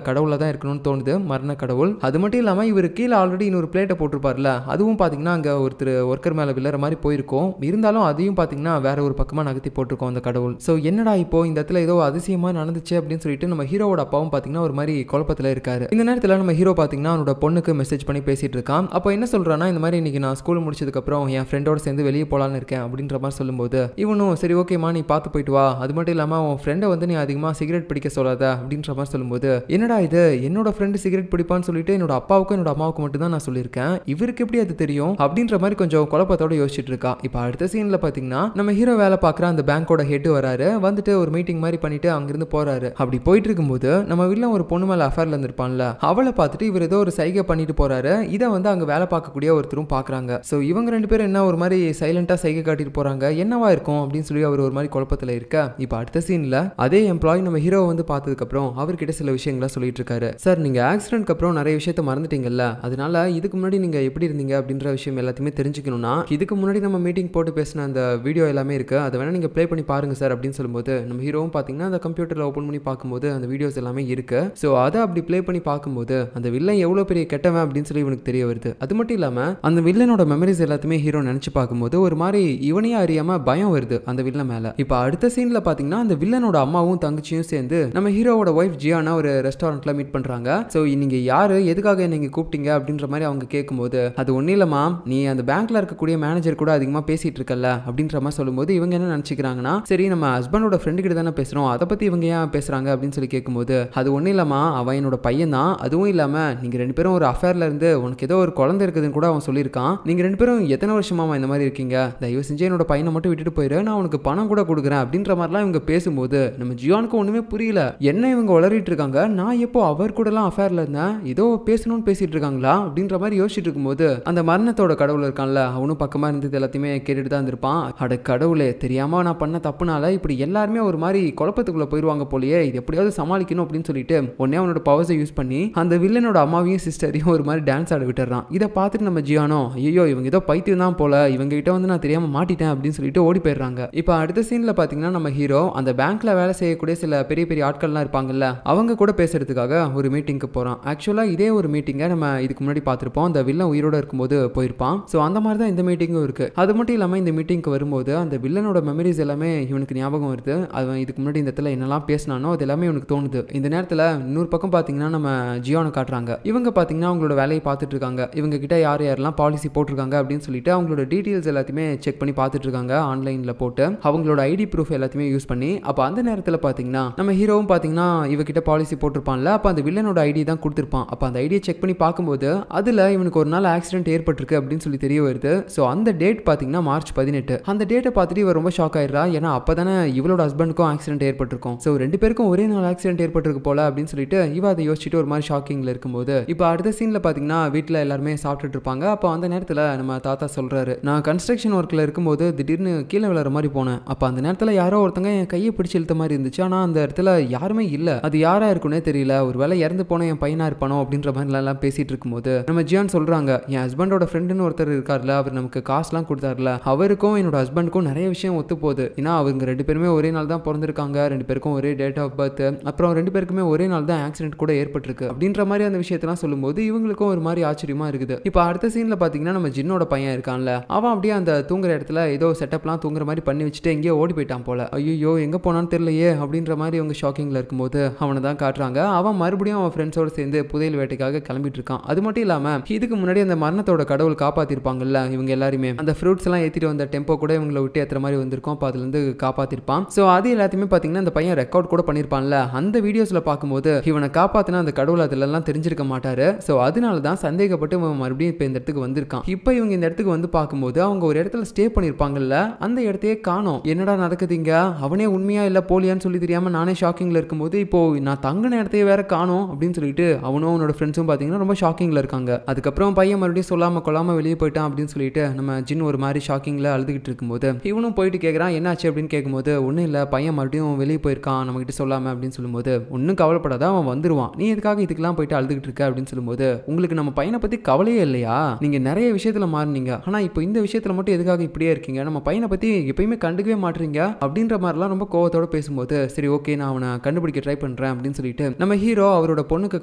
கடவுளை தான் இருக்கணும்னு தோணுது, மரண கடவுள். அது மட்டும் இல்லாமல் இவர் கீழே ஆல்ரெடி இன்னொரு பிளேட்டை போட்டிருப்பார்ல, அதுவும் பார்த்தீங்கன்னா அங்கே ஒருத்தர் ஒர்க்கர் மேலே விழுற மாதிரி போயிருக்கும். இருந்தாலும் அதையும் பார்த்தீங்கன்னா வேற ஒரு பக்கமாக நகர்த்தி போட்டிருக்கோம் அந்த கடவுள். ஸோ என்னடா இப்போ இந்த இடத்துல ஏதோ அதிசயமாக நடந்துச்சு அப்படின்னு சொல்லிட்டு நம்ம ஹீரோவோட அப்பாவும் பார்த்தீங்கன்னா ஒரு மாதிரி குழப்பத்தில் இருக்காரு. இந்த நேரத்தில் நம்ம ஹீரோ பார்த்தீங்கன்னா அவனோட பொண்ணுக்கு மெசேஜ் பண்ணி பேசிட்டு இருக்கான். அப்போ என்ன சொல்றான்னா, இந்த மாதிரி இன்னைக்கு நான் ஸ்கூல் முடிச்சதுக்கப்புறம் என் ஃப்ரெண்டோட சேர்ந்து வெளியே போகலான்னு இருக்கேன் அப்படின்ற மாதிரி சொல்லும்போது இவனும் சரி ஓகேமா நீ பார்த்து போயிட்டு வா, அது மட்டும் இல்லாமல் உன் ஃப்ரெண்டை வந்து நீ அதிகமாக சிகரெட் பிடிக்க சொல்லாத அப்படின்ற மாதிரி சொல்லும்போது என்னடா இது என்னோட ஃப்ரெண்டு சிகரெட் பிடிப்பான்னு சொல்லிட்டு என்னோட அப்பாவுக்கும் என்னோட அம்மாவுக்கும் மட்டும் தான் நான் சொல்லியிருக்கேன், இவருக்கு எப்படி அது தெரியும் அப்படின்ற மாதிரி கொஞ்சம் குழப்பத்தோட யோசிச்சுட்டு இருக்கா. இப்போ அடுத்த சீன்ல பார்த்தீங்கன்னா நம்ம ஹீரோ வேலை பார்க்குற அந்த பேங்கோட ஹெட் வராரு, வந்துட்டு ஒரு மீட்டிங் மாதிரி பண்ணிட்டு அங்கிருந்து போறாரு. அப்படி போயிட்டு இருக்கும்போது நம்ம வீட்டில் ஒரு பொண்ணு மேலே அஃபேர்ல இருந்திருப்பான்ல, அவளை பார்த்துட்டு இவர் ஏதோ ஒரு சைகை பண்ணிட்டு போறாரு. இதை வந்து அங்கே வேலை பார்க்கக்கூடிய ஒருத்தரும் பார்க்குறாங்க. ஸோ இவங்க ரெண்டு பேரும் என்ன ஒரு மாதிரி சைலண்டாக சைகை காட்டிட்டு போறாங்க, என்னவா இருக்கும் அப்படின்னு சொல்லி அவர் ஒரு மாதிரி குழப்பத்தில் இருக்க. இப்போ அடுத்த சீன்ல அதே எம்ப்ளாய் நம்ம ஹீரோவை வந்து பார்த்ததுக்கப்புறம் அவர்கிட்ட சில விஷயங்களை சொல்லிட்டு இருக்காரு. சார் நீங்க ஆக்சிடென்ட்க்கு அப்புறம் நிறைய விஷயத்த மறந்துட்டீங்கல்ல, அதனால இதுக்கு முன்னாடி நீங்க எப்படி இருந்தீங்க அப்படின்ற விஷயம் எல்லாத்தையுமே தெரிஞ்சுக்கணும்னா இதுக்கு முன்னாடி நம்ம மீட்டிங் போட்டு பேசின அந்த வீடியோ எல்லாமே இருக்கு, அதை வேணா நீங்க ப்ளே பண்ணி பாருங்க சார் அப்படின்னு சொல்லும்போது நம்ம ஹீரோவும் பார்த்தீங்கன்னா அந்த கம்ப்யூட்டர்ல ஓப்பன் பண்ணி பார்க்கும்போது அந்த வீடியோஸ் எல்லாமே இருக்கு. ஸோ அதை அப்படி ப்ளே பண்ணி பார்க்கும்போது அந்த வில்லன் எவ்வளோ பெரிய கெட்டவன் அப்படின்னு சொல்லி இவனுக்கு தெரிய வருது. அது மட்டும் இல்லாம அந்த வில்லனோட மெமரிஸ் எல்லாத்தையுமே ஹீரோ நினைச்சு பார்க்கும்போது ஒரு மாதிரி இவனையே அறியாம பயம் வருது அந்த வில்லன் மேல. இப்போ அடுத்த சீன்ல பாத்தீங்கன்னா அந்த வில்லனோட அம்மாவும் தங்கச்சியும் சேர்ந்து நம்ம ஹீரோவோட ஒய்ஃப் ஜியானா ஒரு ரெஸ்டாரண்ட்ல மீட் பண்றாங்க. ஸோ நீங்க யாரு எதுக்காக நீங்க கூப்பிட்டீங்க அப்படின்ற மாதிரி அவங்க கேட்கும்போது அது ஒன்னும் இல்லமா நீ அந்த பேங்க்ல இருக்கக்கூடிய மேனேஜர் கூட அதிகமா பேசிட்டு இருக்கல அப்படின்ற மாதிரி சொல்லும்போது இவங்க என்ன நினைச்சுக்கிறாங்கன்னா சரி நம்ம ஹஸ்பண்டோட ஃப்ரெண்டு கிட்ட தானே பேசுறோம், அதை பத்தி இவங்க ஏன் பேசுறாங்க அப்படின்னு சொல்லி கேட்கும்போது அது ஒன்னும் இல்லமா அவன் என்னோட பையன் தான், அதுவும் இல்லாம நீங்க ரெண்டு பேரும் ஒரு அஃபேர்ல இருந்து உனக்கு ஏதோ ஒரு குழந்தை இருக்குதுன்னு கூட அவன் சொல்லியிருக்கான், நீங்க ரெண்டு பேரும் எத்தனை வருஷமா இந்த மாதிரி இருக்கீங்க, தயவு செஞ்சு என்னோட பையனை மட்டும் விட்டுட்டு போயிரு, நான் உனக்கு பணம் கூட கொடுக்குறேன் அப்படின்ற மாதிரிலாம் இவங்க பேசும்போது நம்ம ஜியானுக்கு ஒண்ணுமே புரியல, என்ன இவங்க வளரிட்டு இருக்காங்க, நான் எப்போ அவர் கூட எல்லாம் அஃபேர்ல இருந்தேன், ஏதோ பேசணும்னு பேசிட்டு இருக்காங்களா அப்படின்ற மாதிரி யோசிச்சுட்டு இருக்கும்போது அந்த மரணத்தோட கடவுள் இருக்கான்ல அவனும் பக்கமா இருந்தது எல்லாத்தையுமே கேட்டுட்டு தான் இருந்திருப்பான். அட கடவுளே தெரியாம நான் பண்ண தப்புனால இப்படி எல்லாருமே ஒரு மாதிரி குழப்பத்துக்குள்ள போயிருவாங்க போலயே, இது எப்படியாவது சமாளிக்கணும் அப்படின்னு சொல்லிட்டு உடனே அவனோட பவர்ஸை யூஸ் பண்ணி அந்த வில்லனோட அம்மாவையும் சிஸ்டரையும் ஒரு மாதிரி டான்ஸ் ஆட விட்டுறான். இதை பார்த்துட்டு நம்ம ஜியானோ ஐயோ இவங்க ஏதோ பைத்தியம் தான் போல, இவங்க கிட்ட வந்து நான் தெரியாம மாட்டிட்டேன் அப்படின்னு சொல்லிட்டு ஓடி போயிடுறாங்க. இப்போ அடுத்த சீன்ல பாத்தீங்கன்னா நம்ம ஹீரோ அந்த பேங்க்ல வேலை செய்யக்கூடிய சில பெரிய பெரிய ஆட்கள்லாம் இருப்பாங்கல்ல அவங்க கூட பேசுறதுக்காக ஒரு மீட்டிங்க்கு போறான். ஆக்சுவலா இதே ஒரு மீட்டிங்கை நம்ம இதுக்கு முன்னாடி பார்த்திருப்போம், அந்த வில்லன் உயிரோட இருக்கும்போது போயிருப்பான். ஸோ அந்த மாதிரி தான் இந்த மீட்டிங்கும் இருக்கு. அது மட்டும் இல்லாம இந்த மீட்டிங்க்கு வரும்போது அந்த வில்லனோட மெமரிஸ் எல்லாமே இவனுக்கு ஞாபகம் வருது, அவன் இதுக்கு முன்னாடி இந்த இடத்துல என்னெல்லாம் பேசினானோ அது எல்லாமே இவனுக்கு தோணுது. இந்த நேரத்தில் இன்னொரு பக்கம் பாத்தீங்கன்னா நம்ம ஜியோனை காட்டுறாங்க. இவங்க பாத்தீங்கன்னா அவங்களோட வேலையை பார்த்துட்டு இருக்காங்க, இவங்க கிட்ட யார் யாரெல்லாம் பாலிசி போட்டிருக்காங்க அப்படின்னு சொல்லிட்டு அவங்களோட டீடைல்ஸ் எல்லாத்தையுமே செக் பண்ணி பார்த்துட்டு இருக்காங்க ஆன்லைன்ல போட்டு அவங்களோட ஐடி ப்ரூஃப் எல்லாத்தையுமே யூஸ் பண்ணி. அப்போ அந்த நேரத்தில் பார்த்தீங்கன்னா நம்ம ஹீரோவும் பார்த்தீங்கன்னா இவகிட்ட பாலிசி போட்டிருப்பான்ல, அப்போ அந்த வில்லனோட ஐடி தான் கொடுத்துருப்பான். அப்போ அந்த ஐடியை செக் பண்ணி பார்க்கும்போது அதில் இவனுக்கு ஒரு நாள் ஆக்சிடென்ட் ஏற்பட்டிருக்கு அப்படின்னு சொல்லி தெரிய வருது. ஸோ அந்த டேட் பார்த்தீங்கன்னா மார்ச் 18. அந்த டேட்டை பார்த்துட்டு இவ ரொம்ப ஷாக் ஆயிடுறா, ஏன்னா அப்போ தானே இவளோட ஹஸ்பண்டுக்கும் ஆக்சிடென்ட் ஏற்பட்டிருக்கும். ஸோ ரெண்டு பேருக்கும் ஒரே நாள் ஆக்சிடென்ட் ஏற்பட்டிருக்கு போல அப்படின்னு சொல்லிட்டு இவ அதை யோசிச்சுட்டு ஒரு மாதிரி ஷாக்கிங்ல இருக்கும்போது இப்போ அடுத்த சீன்ல பார்த்தீங்கன்னா வீட்டில் எல்லாருமே சாப்பிட்டுட்டு இருப்பாங்க. அப்போ அந்த நேரத்தில் நம்ம தாத்தா சொல்றாரு, நான் கன்ஸ்ட்ரக்ஷன் ஒர்க்கில் இருக்கும்போது திடீர்னு கீழே விழுற மாதிரி போனேன், அப்போ அந்த நேரத்தில் யாரோ ஒருத்தங்க என் கையை பிடிச்சி இழுத்த மாதிரி இருந்துச்சு, ஆனால் அந்த இடத்துல யாருமே இல்லை, அது யாரா இருக்குன்னே தெரியல, ஒரு வேளை இறந்து போன என் பையனா இருப்பானோ அப்படின்ற மாதிரி எல்லாம் பேசிட்டு இருக்கும்போது நம்ம ஜியான் சொல்றாங்க, என் ஹஸ்பண்டோட ஃப்ரெண்டுன்னு ஒருத்தர் இருக்காருல, அவர் நமக்கு காசுலாம் கொடுத்தாருல, அவருக்கும் என்னோட ஹஸ்பண்டுக்கும் நிறைய விஷயம் ஒத்து போகுது, ஏன்னா அவங்க ரெண்டு பேருமே ஒரே நாள் தான் பிறந்திருக்காங்க, ரெண்டு பேருக்கும் ஒரே டேட் ஆஃப் பர்த், அப்புறம் ரெண்டு பேருக்குமே ஒரே நாள் தான் ஆக்சிடென்ட் கூட ஏற்பட்டிருக்கு அப்படின்ற மாதிரி அந்த விஷயத்தெல்லாம் சொல்லும்போது இவங்களுக்கும் ஒரு மாதிரி ஆச்சரியமா இருக்குது. இப்போ அடுத்த சீன்ல பாத்தீங்கன்னா நம்ம ஜின்னோட பையன் இருக்கான்ல, அவன் அப்படியே அந்த தூங்குற இடத்துல ஏதோ செட்டப்லாம் தூங்குற மாதிரி பண்ணி வச்சுட்டு எங்கேயோ ஓடி போயிட்டான் போல. ஐயோ எங்க போனான்னு தெரியலையே அப்படின்ற மாதிரி அவங்க ஷாக்கிங்ல இருக்கும்போது அவனை தான் காட்டுறாங்க. அவன் மறுபடியும் அவன் ஃப்ரெண்ட்ஸோட சேர்ந்து புதையல் வேட்டைக்காக கிளம்பிட்டு இருக்கான். அது மட்டும் இல்லாம இதுக்கு முன்னாடி அந்த மரணத்தோட கடவுள் காப்பாத்திருப்பாங்கல்ல இவங்க எல்லாருமே, அந்த ஃப்ரூட்ஸ் எல்லாம் ஏத்திட்டு வந்த டெம்போ கூட இவங்களை விட்டு ஏத்துற மாதிரி வந்திருக்கும், அப்ப அதுல இருந்து காப்பாத்திருப்பான். சோ அது எல்லாத்தையுமே பாத்தீங்கன்னா அந்த பையன் ரெக்கார்ட் கூட பண்ணிருப்பான்ல, அந்த வீடியோஸ்ல பார்க்கும்போது இவனை காப்பாத்தினா அந்த கடவுள் அதுல எல்லாம் தெரிஞ்சிருக்க மாட்டாரு. சோ அதனால தான் சந்தேகப்பட்டு இவன் மறுபடியும் இப்ப இந்த இடத்துக்கு வந்திருக்கான். இப்போ இவங்க இந்த இடத்துக்கு வந்து பார்க்கும்போது அவங்க ஒரு இடத்துல ஸ்டே பண்ணிருப்பாங்கல்ல, அந்த இடத்தையே காணோம். என்னடா நடக்குதுங்க, அவனே உண்மையா இல்ல போலியான்னு சொல்லி தெரியாம நானே ஷாக்கிங்ல இருக்கும்போது இப்போ நான் தங்கின இடத்தையே வேற காணோம் அப்படின்னு சொல்லிட்டு அவனும் அவனோட ஃப்ரெண்ட்ஸும் பாத்தீங்கன்னா ரொம்ப ஷாக்கிங்ல இருக்காங்க. அதுக்கப்புறம் பையன் மறுபடியும் சொல்லாம கொள்ளாம வெளியே போயிட்டான் அப்படின்னு சொல்லிட்டு நம்ம ஜின் ஒரு மாதிரி ஷாக்கிங்ல அழுதுகிட்டு இருக்கும்போது இவனும் போயிட்டு கேட்கறான் என்னாச்சு அப்படின்னு கேட்கும்போது ஒன்னும் இல்ல பையன் மறுபடியும் வெளியே போயிருக்கான் நம்ம கிட்ட சொல்லாம அப்படின்னு சொல்லும்போது ஒன்னும் கவலைப்படாத அவன் வந்துருவான், நீ எதுக்காக இதுக்கெல்லாம் போயிட்டு அழுதுகிட்டு இருக்க அப்படின்னு சொல்லும்போது உங்களுக்கு நம்ம பையனை பத்தி கவலையே இல்லையா, நீங்க நிறைய விஷயத்துல மாறினீங்க, ஆனா இப்போ இந்த விஷயத்துல மட்டும் எதுக்காக இப்படியே இருக்கீங்க, நம்ம பையனை பத்தி எப்பயுமே கண்டுக்கவே மாட்டீங்க அப்படின்ற மாதிரிலாம் ரொம்ப கோவத்தோட பேசும்போது சரி ஓகே ஓகே நான் அவனை கண்டுபிடிக்க ட்ரை பண்றேன் அப்படின்னு சொல்லிட்டு நம்ம ஹீரோ அவரோட பொண்ணுக்கு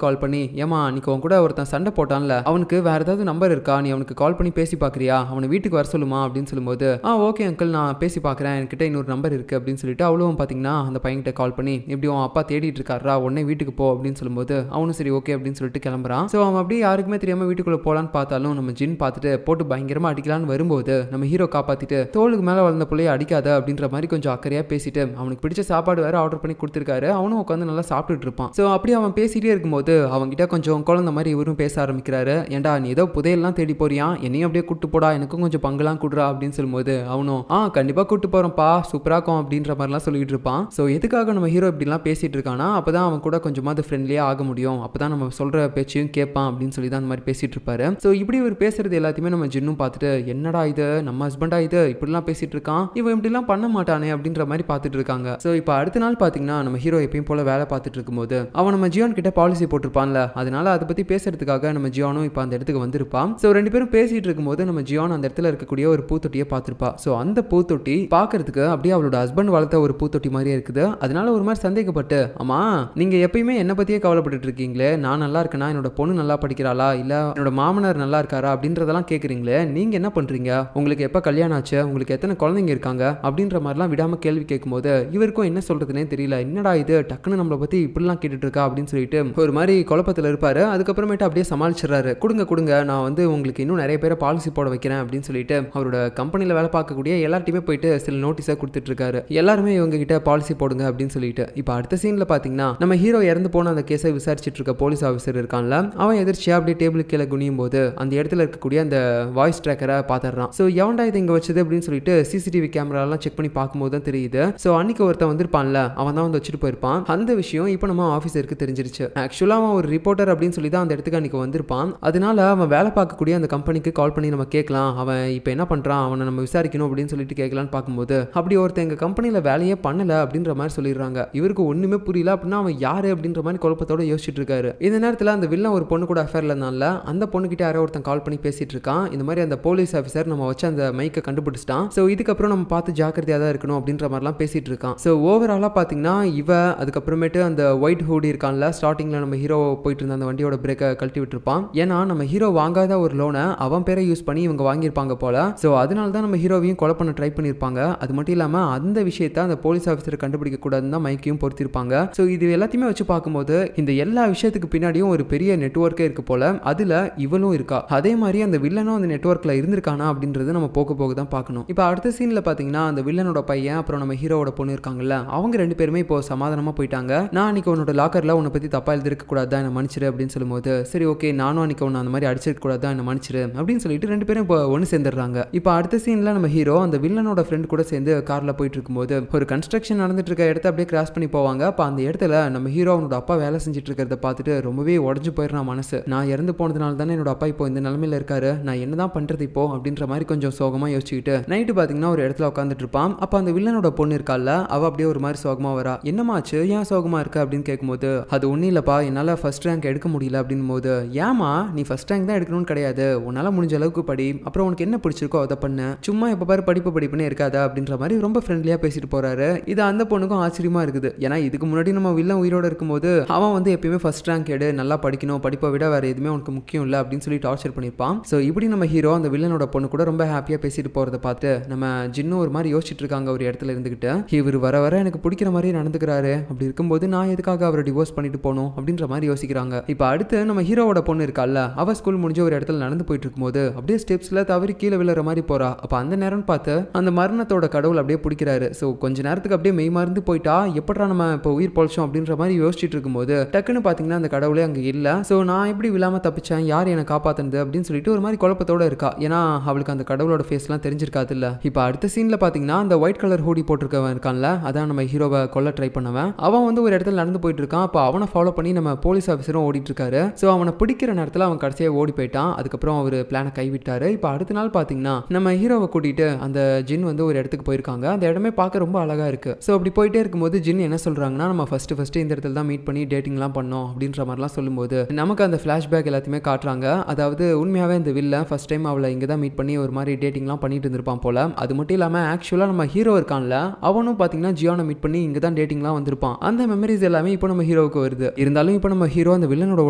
கால் பண்ணி, ஏமா அன்னைக்கு உன் கூட ஒருத்தன் சண்டை போட்டான்ல, அவனுக்கு வேற ஏதாவது நம்பர் இருக்கா, நீ அவனுக்கு கால் பண்ணி பேசி பாக்குறியா, அவனை வீட்டுக்கு வர சொல்லுமா அப்படின்னு சொல்லும்போது, ஓகே அங்கிள் நான் பேசி பாக்குறேன், என்கிட்ட இன்னொரு நம்பர் இருக்கு அப்படின்னு சொல்லிட்டு அவளும் பாத்தீங்கன்னா அந்த பையன்கிட்ட கால் பண்ணி, இப்படி அவன் அப்பா தேடிட்டு இருக்காரா, உடனே வீட்டுக்கு போ அப்படின்னு சொல்லும்போது அவனும் சரி ஓகே அப்படின்னு சொல்லிட்டு கிளம்புறான். ஸோ அவன் அப்படியே யாருக்குமே தெரியாம வீட்டுக்குள்ள போலான்னு பார்த்தாலும் நம்ம ஜின் பார்த்துட்டு போட்டு பயங்கரமா அடிக்கலான்னு வரும்போது நம்ம ஹீரோ காப்பாத்திட்டு, தோளுக்கு மேல வளர்ந்த பிள்ளைய அடிக்காத அப்படின்ற மாதிரி கொஞ்சம் அக்கறையா பேசிட்டு, அவனுக்கு பிடிச்ச சாப்பாடு வேற ஆர்டர் பண்ணி கொடுத்துருக்காரு, அவனும் உட்காந்து நல்லா சாப்பிட்டுட்டு இருப்பான். ஸோ அப்படி அவன் பேசிட்டே இருக்கும்போது அவன்கிட்ட கொஞ்சம் குழந்தை மாதிரி இவரும் பேச ஆரம்பிக்கிறாரு. ஏன்டா நீ ஏதோ புதையெல்லாம் தேடி போறியா, என்னையும் அப்படியே கூட்டு போடா, எனக்கும் கொஞ்சம் பங்குலாம் குடுறா அப்படின்னு சொல்லும்போது அவனும் கண்டிப்பா கூட்டு போறோம்ப்பா, சூப்பராக்கும் அப்படின்ற மாதிரிலாம் சொல்லிட்டு இருப்பான். ஸோ எதுக்காக நம்ம ஹீரோ இப்படிலாம் பேசிட்டு இருக்கானா, அப்பதான் அவன் கூட கொஞ்சமாவது ஃப்ரெண்ட்லியா ஆக முடியும், அப்பதான் நம்ம சொல்ற பேச்சையும் கேட்பான் அப்படின்னு சொல்லி தான் அந்த மாதிரி பேசிட்டு இருப்பாரு. ஸோ இப்படி இவர் பேசுறது எல்லாத்தையுமே நம்ம ஜின்னும் பார்த்துட்டு, என்னடா இது நம்ம ஹஸ்பண்டா இது இப்படிலாம் பேசிட்டு இருக்கான், இவன் இப்படிலாம் பண்ண மாட்டானே அப்படின்ற மாதிரி பார்த்துட்டு இருக்காங்க. ஸோ இப்போ அடுத்த நாள் பார்த்தீங்கன்னா நம்ம ஹீரோ எப்பயும் போல வேலை பார்த்துட்டு இருக்கும்போது அவன் நம்ம ஜியான் கிட்ட பாலிசி போட்டிருப்பான்ல, அதனால அதை பத்தி பேசுறதுக்காக நம்ம ஜியானும் இப்போ அந்த இடத்துக்கு வந்திருப்பான். ஸோ ரெண்டு பேரும் பேசிட்டு இருக்கும்போது நம்ம ஜியான் அந்த இடத்துல இருக்கக்கூடிய ஒரு பூத்தொட்டியை பார்த்திருப்பா. ஸோ அந்த பூத்தொட்டி பார்க்கறதுக்கு அப்படியே அவளோட ஹஸ்பண்ட் வளர்த்த ஒரு பூத்தொட்டி மாதிரியே இருக்குது. அதனால ஒரு மாதிரி சந்தேகப்பட்டு, ஆமா நீங்க எப்பயுமே என்ன பத்தியே கவலைப்பட்டு இருக்கீங்களே, நான் நல்லா இருக்கேனா, என்னோட பொண்ணு நல்லா படிக்கிறாளா, இல்ல என்னோட மாமனார் நல்லா இருக்காரா அப்படின்றதெல்லாம் கேட்குறீங்களே, நீங்க என்ன பண்றீங்க, உங்களுக்கு எப்ப கல்யாணம் ஆச்சு, உங்களுக்கு எத்தனை குழந்தைங்க இருக்காங்க அப்படின்ற மாதிரிலாம் விடாம கேள்வி கேட்கும்போது இவருக்கும் என்ன சொல்றதுனே தெரியல. என்னடா இது டக்குன்னு நம்மளை பத்தி இப்படிலாம் கேட்டுட்டு இருக்கா அப்படின்னு சொல்லிட்டு ஒரு மாதிரி குழப்பத்தில் இருப்பாரு. அதுக்கப்புறமேட்டு அப்படியே சமாளிச்சிடறாரு. கொடுங்க நான் வந்து உங்களுக்கு இன்னும் நிறைய பேரை பாலிசி போட வைக்கிறேன் அப்படின்னு சொல்லிட்டு அவரோட கம்பெனியில் வேலை பார்க்கக்கூடிய எல்லார்ட்டையுமே போயிட்டு சில நோட்டீஸை கொடுத்துட்டு இருக்காரு. எல்லாருமே இவங்க கிட்ட பாலிசி போடுங்க அப்படின்னு சொல்லிட்டு. இப்போ அடுத்த சீன்ல பாத்தீங்கன்னா நம்ம ஹீரோ இறந்து போன அந்த கேஸை விசாரிச்சுட்டு இருக்க போலீஸ் ஆஃபீஸர் இருக்கான்ல, அவன் எதிர்ச்சியா அப்படியே டேபிள் கீழே குனியும் போது அந்த இடத்துல இருக்கக்கூடிய அந்த வாய்ஸ் ட்ராக்கரை பாத்துறான். ஸோ எவன்டா இது இங்க வச்சது அப்படின்னு சொல்லிட்டு சிசிடிவி கேமரா எல்லாம் செக் பண்ணி பார்க்கும்போது தான் தெரியுது. ஸோ அன்னைக்கு ஒருத்தன் வந்திருப்பான்ல, அவன் தான் வந்து வச்சுட்டு போயிருப்பான். அந்த விஷயம் இப்போ நம்ம ஆஃபீஸருக்கு தெரிஞ்சிருச்சு. ஆக்சுவலா அவன் ஒரு ரிப்போர்ட்டர் அப்படின்னு சொல்லி தான் அந்த இடத்துக்கு அன்னைக்கு வந்திருப்பான். அதனால அவன் வேலை பார்க்கக்கூடிய அந்த கம்பெனிக்கு கால் பண்ணி நம்ம கேட்கலாம், அவன் இப்போ என்ன பண்றான், அவனை நம்ம விசாரிக்கணும் அப்படின்னு சொல்லிட்டு கேட்கலான்னு பார்க்கும்போது அப்படி ஒருத்தன் எங்க கம்பெனியில வேலையே பண்ணல அப்படின்ற மாதிரி சொல்லிடுறாங்க. இவருக்கு ஒண்ணுமே புரியல. அப்படின்னா அவன் யாரு அப்படின்ற மாதிரி குழப்பத்தோட யோசிச்சுட்டு இருக்காரு. இந்த நேரத்தில் அந்த வில்லன் ஒரு பொண்ணு கூட அஃபேர்ல இருந்தால அந்த பொண்ணுகிட்ட யாரோ ஒருத்தன் கால் பண்ணி பேசிட்டு இருக்கான். இந்த மாதிரி அந்த போலீஸ் ஆஃபீஸர் நம்ம வச்சு அந்த மைக்கை கண்டுபிடிச்சிட்டான். ஸோ இதுக்கப்புறம் நம்ம பார்த்து ஜாக்கிரதையாக தான் இருக்கணும் அப்படின்ற மாதிரிலாம் பேசிட்டு இருக்கான். ஸோ ஓவராலா பார்த்தீங்கன்னா இவ அதுக்கப்புறமேட்டு அந்த ஒயிட் ஹூடி இருக்கான்ல, ஸ்டார்டிங்ல நம்ம ஹீரோ போயிட்டு இருந்த அந்த வண்டியோட பிரேக்கை கழட்டி விட்டுருப்பான். ஏன்னா நம்ம ஹீரோ வாங்காத ஒரு லோனை அவன் பேரை யூஸ் பண்ணி இவங்க வாங்கியிருப்பாங்க போல. ஸோ அதனால தான் நம்ம ஹீரோவையும் கொலை பண்ண ட்ரை பண்ணியிருப்பாங்க. அது மட்டும் இல்லாமல் அந்த விஷயத்தை அந்த போலீஸ் ஆஃபீஸர் கண்டுபிடிக்க கூடாதுன்னு தான் மைக்கையும் பொறுத்திருப்பாங்க. ஸோ இது எல்லாத்தையுமே வச்சு பார்க்கும்போது இந்த எல்லா விஷயத்துக்கு பின்னாடியும் ஒரு பெரிய நெட்வொர்க்கே இருக்கு போல. அதுல இவளும் இருக்கா. அதே மாதிரி அந்த வில்லனும் அந்த நெட்வொர்க்ல இருந்திருக்கானா அப்படின்றது நம்ம போக போக தான் பார்க்கணும். இப்போ அடுத்த சீன்ல பார்த்தீங்கன்னா அந்த வில்லனோட பையன் அப்புறம் நம்ம ஹீரோவோட பொண்ணு இருக்காங்கல்ல, அவங்க ரெண்டு பேருமே இப்போ சமாதானமா போயிட்டாங்க. நான் அன்னைக்கு உன்னோட லாக்கர்ல உன்னை பத்தி தப்பா எழுதிருக்க கூடாது, என்ன மன்னிச்சிரு அப்படின்னு சொல்லும்போது, சரி ஓகே நானும் அன்னைக்கு உன்னை அந்த மாதிரி அடிச்சிருக்க கூடாது, என்ன மன்னிச்சிரு அப்படின்னு சொல்லிட்டு ரெண்டு பேரும் இப்போ ஒன்று சேர்ந்துடுறாங்க. இப்போ அடுத்த சீன்ல நம்ம ஹீரோ அந்த வில்லனோட ஃப்ரெண்ட் கூட சேர்ந்து கார்ல போயிட்டு இருக்கும்போது ஒரு கன்ஸ்ட்ரக்ஷன் நடந்துட்டு இருக்க இடத்த அப்படியே கிராஸ் பண்ணி போவாங்க. அப்போ அந்த இடத்துல நம்ம ஹீரோ அவனோட அப்பா வேலை செஞ்சுட்டு இருக்கிறத பார்த்துட்டு ரொம்பவே உடஞ்சு போயிடுறான் மனசு. நான் இறந்து போனதுனால தானே என்னோட அப்பா இப்போ இந்த நிலைமையில இருக்காரு, நான் என்னதான் பண்றது இப்போ அப்படின்ற மாதிரி கொஞ்சம் சோகமா யோசிச்சுக்கிட்டு நைட்டு பாத்தீங்கன்னா ஒரு இடத்துல உட்காந்துட்டு இருப்பான். அப்ப அந்த வில்லனோட பொண்ணு இருக்கால, அவ அப்படியே ஒரு மாதிரி சோகமா வரா. என்னமாச்சு, ஏன் சோகமா இருக்க அப்படின்னு கேட்கும்போது, அது ஒன்னும் இல்லப்பா, என்னால ஃபர்ஸ்ட் ரேங்க் எடுக்க முடியல அப்படின்னு போது, ஏமா நீ ஃபர்ஸ்ட் ரேங்க் தான் எடுக்கணும்னு கிடையாது, உன்னால முடிஞ்ச அளவுக்கு படி, அப்புறம் உனக்கு என்ன பிடிச்சிருக்கோ அதை பண்ணு, சும்மா எப்ப பாரு படிப்புன்னு இருக்காத அப்படின்ற மாதிரி ரொம்ப ஃப்ரெண்ட்லியா பேசிட்டு போறாரு. இது அந்த பொண்ணுக்கும் ஆச்சரியமா இருக்குது. ஏன்னா இதுக்கு முன்னாடி நம்ம வில்லன் உயிரோட இருக்கும்போது அவன் வந்து எப்பயுமே ஃபர்ஸ்ட் ரேங்க் எடு, நல்லா படிக்கணும், படிப்பை விட வேற எதுவுமே உனக்கு முக்கியம் இல்லை அப்படின்னு சொல்லி டார்ச்சர் பண்ணியிருப்பான். ஸோ இப்படி நம்ம ஹீரோ அந்த வில்லனோட பொண்ணு கூட ரொம்ப ஹாப்பியா பேசிட்டு போறதை பார்த்து நம்ம ஜின்னு ஒரு மாதிரி யோசிச்சுட்டு இருக்காங்க ஒரு இடத்துல இருந்துகிட்டு. இவர் வர வர எனக்கு பிடிக்கிற மாதிரி நடந்துக்கிறாரு, அப்படி இருக்கும்போது நான் எதுக்காக அவரை டிவோர்ஸ் பண்ணிட்டு போகணும் அப்படின்ற மாதிரி யோசிக்கிறாங்க. இப்போ அடுத்து நம்ம ஹீரோவோட பொண்ணு இருக்கால, அவ ஸ்கூல் முடிஞ்ச ஒரு இடத்துல நடந்து போயிட்டு இருக்கும்போது அப்படியே ஸ்டெப்ஸ்ல தவறி கீழே விழுற மாதிரி போறா. அப்ப அந்த நேரம் பார்த்து அந்த மரணத்தோட கடவுள் அப்படியே பிடிக்கிறாரு. ஸோ கொஞ்ச நேரத்துக்கு அப்படியே மெய் மறந்து போயிட்டா, எப்படா நம்ம இப்போ உயிர் பொழைச்சோம் அப்படின்ற மாதிரி யோசிச்சுட்டு இருக்கும்போது டக்குன்னு பாத்தீங்கன்னா அந்த கடவுளே அங்க இல்ல. ஸோ நான் எப்படி விழாம தப்பிச்சேன், யார் என்னை காப்பாத்துனது அப்படின்னு சொல்லிட்டு ஒரு மாதிரி குழப்பத்தோட இருக்கா. ஏன்னா அவளுக்கு அந்த கடவுளோட ஃபேஸ்லாம் தெரிஞ்சிருக்காது இல்ல. இப்போ அடுத்த சீன்ல பாத்தீங்கன்னா அந்த ஒயிட் கலர் ஹூடி போட்டிருக்கவன் இருக்கான்ல, அதான் நம்ம ஹீரோவை கொல்ல ட்ரை பண்ணவன். அவன் வந்து ஒரு இடத்துல நடந்து போயிட்டு இருக்கான். அப்போ அவனை ஃபாலோ பண்ணி நம்ம போலீஸ் ஆஃபீஸரும் ஓடிட்டு இருக்காரு. ஸோ அவனை பிடிக்கிற நேரத்தில் அவன் கடைசியாக ஓடி போயிட்டான். அதுக்கப்புறம் அவர் பிளானை கைவிட்டாரு. இப்போ அடுத்த நாள் பாத்தீங்கன்னா நம்ம ஹீரோவை கூட்டிட்டு அந்த ஜின் வந்து ஒரு இடத்துக்கு போயிருக்காங்க. அந்த இடமே பார்க்க ரொம்ப அழகா இருக்கு. ஸோ அப்படி போயிட்டே இருக்கும்போது ஜின் என்ன சொல்றாங்கன்னா, நம்ம ஃபர்ஸ்ட் இந்த இடத்துல தான் மீட் பண்ணி டேட்டிங்லாம் பண்ணோம் அப்படின்ற மாதிரிலாம் சொல்லும்போது நமக்கு அந்த ஃபிளாஷ்பேக் எல்லாத்தையுமே காட்டுறாங்க. அதாவது உண்மையாவே இந்த வில்லன் ஃபர்ஸ்ட் டைம் அவளை இங்கே தான் மீட் பண்ணி ஒரு மாதிரி டேட்டிங்லாம் பண்ணிட்டு இருந்திருப்பான் போல. அது மட்டும் இல்லாமல் ஆக்சுவலாக நம்ம ஹீரோ இருக்கான்ல, அவனும் பார்த்தீங்கன்னா ஜியானை மீட் பண்ணி இங்கே தான் டேட்டிங்லாம் வந்திருப்பான். அந்த மெமரிஸ் எல்லாமே இப்போ நம்ம ஹீரோவுக்கு வருது. இருந்தாலும் இப்போ நம்ம ஹீரோ அந்த வில்லனோட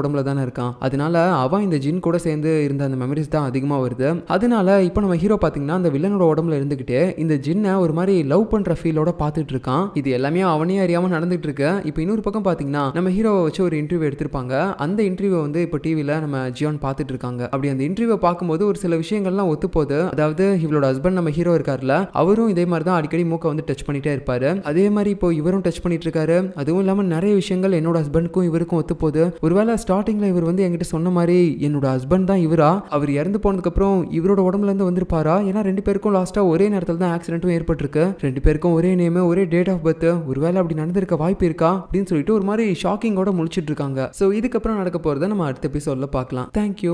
உடம்புல தானே இருக்கான். அதனால அவன் இந்த ஜின் கூட சேர்ந்து இருந்த அந்த மெமரிஸ் தான் அதிகமா வருது. அதனால இப்போ நம்ம ஹீரோ பாத்தீங்கன்னா அந்த வில்லனோட உடம்புல இருந்துகிட்டே இந்த ஜின்னை ஒரு மாதிரி லவ் பண்ற ஃபீலோட பாத்துட்டு இருக்கான். இது எல்லாமே அவனே அறியாம நடந்துட்டு இருக்கு. இப்போ இன்னொரு பக்கம் பாத்தீங்கன்னா நம்ம ஹீரோவை வச்சு ஒரு இன்டர்வியூ எடுத்திருப்பாங்க. அந்த இன்டர்வியூ வந்து இப்போ டிவில நம்ம ஜியான் பாத்துட்டு இருக்காங்க. அப்படி அந்த இன்டர்வியூ பார்க்கும்போது ஒரு சில விஷயங்கள்லாம் ஒத்து போகுது. அதாவது இவளோட ஹஸ்பண்ட் நம்ம ஹீரோ இருக்காருல, அவரும் இதே மாதிரி தான் அடிக்கடி மூக்க வந்து டச் பண்ணிட்டே இருப்பாரு. அதே மாதிரி இப்போ இவரும் டச் பண்ணிட்டு இருக்காரு. அதுவும் இல்லாம நிறைய விஷயங்கள் என்னோட ஹஸ்பண்டுக்கும் இவருக்கும் ஒத்து போகுது. ஒருவேளை ஸ்டார்டிங்ல இவர் வந்து என்கிட்ட சொன்ன மாதிரி என்னோட ஹஸ்பண்ட் தான் இவரா, அவர் இறந்து போனதுக்கு அப்புறம் இவரோட உடம்புல இருந்து வந்திருப்பாரா? ஏன்னா 2 பேருக்கும் லாஸ்டா ஒரே நேரத்துல தான் ஆக்சிடென்ட்டும் ஏற்பட்டிருக்கு. 2 பேருக்கும் ஒரே நேம், ஒரே டேட் ஆஃப் பர்த். ஒருவேளை அப்படி நடந்திருக்க வாய்ப்பு இருக்கா அப்படின்னு சொல்லிட்டு ஒரு மாதிரி ஷாக்கிங்கோட முழிச்சிட்டு இருக்காங்க. சோ இதுக்கப்புறம் நடக்க போறதை நம்ம அடுத்த எபிசோட்ல பார்க்கலாம். தேங்க்யூ.